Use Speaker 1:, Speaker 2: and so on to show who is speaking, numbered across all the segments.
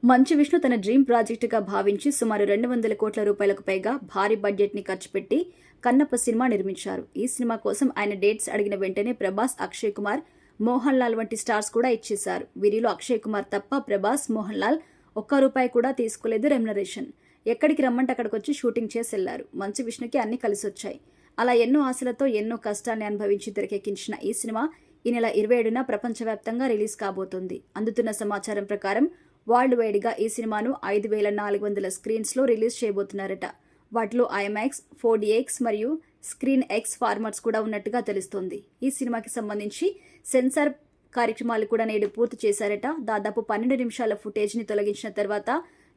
Speaker 1: మంచు విష్ణు తన డ్రీమ్ ప్రాజెక్టుగా భావించి సుమారు 200 కోట్ల రూపాయలకు పైగా భారీ బడ్జెట్ ని ఖర్చు పెట్టి కన్నప్ప సినిమా నిర్మించారు. ఈ సినిమా కోసం ఆయన డేట్స్ అడిగిన వెంటనే ప్రభాస్, అక్షయ్ కుమార్, మోహన్ లాల్ వంటి స్టార్స్ కూడా ఇచ్చేశారు. వీరిలో అక్షయ్ కుమార్ తప్ప ప్రభాస్, మోహన్ లాల్ ఒక్క రూపాయి కూడా తీసుకోలేదు రెమ్యునరేషన్. ఎక్కడికి రమ్మంటే అక్కడికి వచ్చి షూటింగ్ చేసి వెళ్లారు. మంచు విష్ణుకి అన్ని కలిసొచ్చాయి. అలా ఎన్నో ఆశలతో ఎన్నో కష్టాన్ని అనుభవించి తెరకెక్కించిన ఈ సినిమా ఈ నెల 27న ప్రపంచవ్యాప్తంగా రిలీజ్ కాబోతోంది. అందుతున్న సమాచారం ప్రకారం వరల్డ్ వైడ్గా ఈ సినిమాను 5400 స్క్రీన్స్లో రిలీజ్ చేయబోతున్నారట. వాటిలో ఐమాక్స్, 4DX మరియు స్క్రీన్ ఎక్స్ ఫార్మాట్స్ కూడా ఉన్నట్టుగా తెలుస్తోంది. ఈ సినిమాకి సంబంధించి సెన్సార్ కార్యక్రమాలు కూడా నేడు పూర్తి చేశారట. దాదాపు 12 నిమిషాల ఫుటేజ్ని తొలగించిన తర్వాత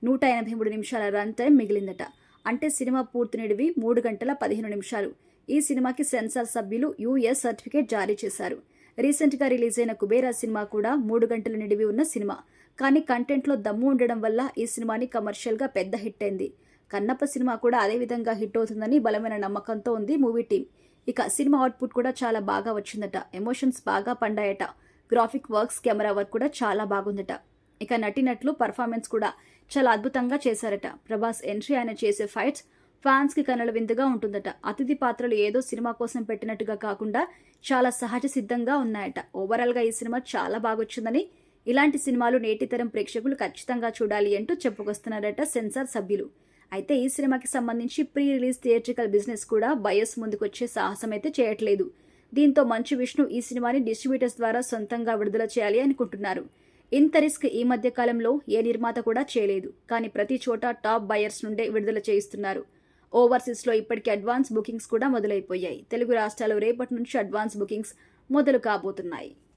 Speaker 1: 183 నిమిషాల రన్ టైం మిగిలిందట. అంటే సినిమా పూర్తి నిడివి 3 గంటల 15 నిమిషాలు. ఈ సినిమాకి సెన్సార్ సభ్యులు US సర్టిఫికేట్ జారీ చేశారు. రీసెంట్గా రిలీజ్ అయిన కుబేరా సినిమా కూడా 3 గంటల నిడివి ఉన్న సినిమా. కానీ కంటెంట్లో దమ్ము ఉండడం వల్ల ఈ సినిమాని కమర్షియల్గా పెద్ద హిట్ అయింది. కన్నప్ప సినిమా కూడా అదే విధంగా హిట్ అవుతుందని బలమైన నమ్మకంతో ఉంది మూవీ టీం. ఇక సినిమా అవుట్పుట్ కూడా చాలా బాగా వచ్చిందట. ఎమోషన్స్ బాగా పండాయట. గ్రాఫిక్ వర్క్స్, కెమెరా వర్క్ కూడా చాలా బాగుందట. ఇక నటినట్లు పర్ఫార్మెన్స్ కూడా చాలా అద్భుతంగా చేశారట. ప్రభాస్ ఎంట్రీ, ఆయన చేసే ఫైట్స్ ఫ్యాన్స్ కి కనుల విందుగా ఉంటుందట. అతిథి పాత్రలు ఏదో సినిమా కోసం పెట్టినట్టుగా కాకుండా చాలా సహజ సిద్ధంగా ఉన్నాయట. ఓవరాల్ గా ఈ సినిమా చాలా బాగొచ్చిందని, ఇలాంటి సినిమాలు నేటితరం ప్రేక్షకులు ఖచ్చితంగా చూడాలి అంటూ చెప్పుకొస్తున్నారట సెన్సార్ సభ్యులు. అయితే ఈ సినిమాకి సంబంధించి ప్రీ రిలీజ్ థియేట్రికల్ బిజినెస్ కూడా బయస్ ముందుకొచ్చే సాహసం అయితే చేయట్లేదు. దీంతో మంచు విష్ణు ఈ సినిమాని డిస్ట్రిబ్యూటర్స్ ద్వారా సొంతంగా విడుదల చేయాలి అనుకుంటున్నారు. ఇంత రిస్క్ ఈ మధ్య కాలంలో ఏ నిర్మాత కూడా చేయలేదు. కానీ ప్రతి చోట టాప్ బయర్స్ నుండే విడుదల చేయిస్తున్నారు. ఓవర్సీస్ లో ఇప్పటికే అడ్వాన్స్ బుకింగ్స్ కూడా మొదలైపోయాయి. తెలుగు రాష్ట్రాల్లో రేపటి నుంచి అడ్వాన్స్ బుకింగ్స్ మొదలు కాబోతున్నాయి.